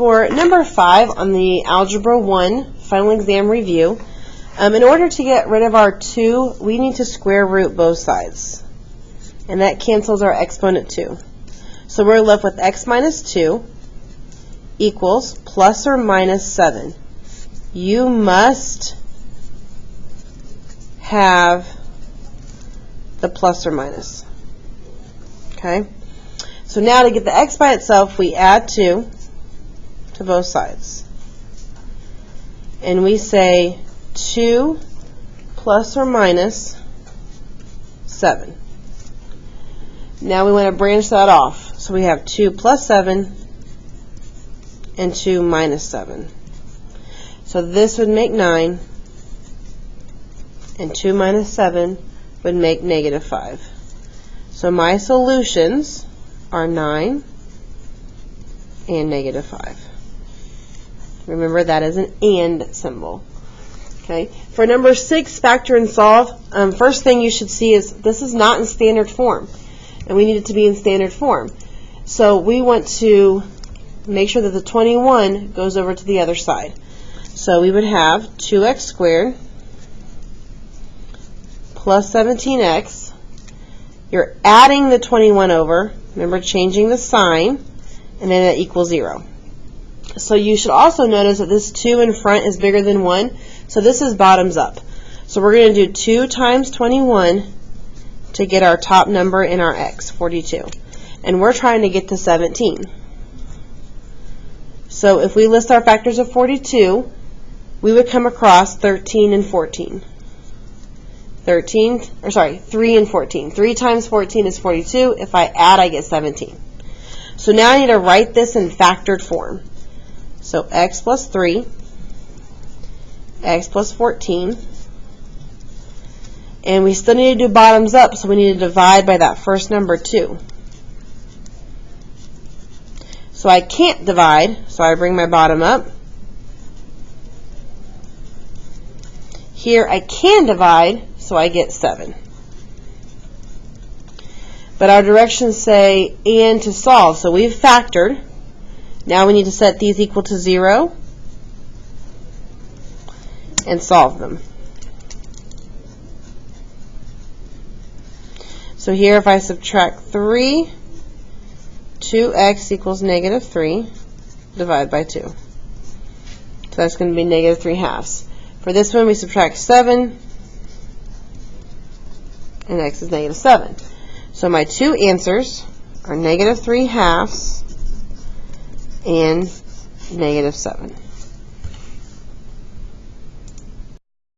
For number 5 on the Algebra 1 final exam review, in order to get rid of our 2, we need to square root both sides. And that cancels our exponent 2. So we're left with x minus 2 equals plus or minus 7. You must have the plus or minus. Okay? So now to get the x by itself, we add 2 to both sides. And we say 2 plus or minus 7. Now we want to branch that off. So we have 2 plus 7 and 2 minus 7. So this would make 9, and 2 minus 7 would make negative 5. So my solutions are 9 and negative 5. Remember, that is an and symbol. Okay. For number 6, factor and solve, first thing you should see is this is not in standard form, and we need it to be in standard form. So we want to make sure that the 21 goes over to the other side. So we would have 2x squared plus 17x. You're adding the 21 over. Remember, changing the sign, and then that equals 0. So you should also notice that this 2 in front is bigger than 1. So this is bottoms up. So we're going to do 2 times 21 to get our top number in our x, 42. And we're trying to get to 17. So if we list our factors of 42, we would come across 13 and 14. 3 and 14. 3 times 14 is 42. If I add, I get 17. So now I need to write this in factored form. So x plus 3, x plus 14, and we still need to do bottoms up, so we need to divide by that first number 2. So I can't divide, so I bring my bottom up. Here I can divide, so I get 7. But our directions say and to solve, so we've factored. Now we need to set these equal to 0 and solve them. So here if I subtract 3, 2x equals negative 3, divide by 2. So that's going to be negative 3 halves. For this one we subtract 7, and x is negative 7. So my two answers are negative 3 halves and negative 7.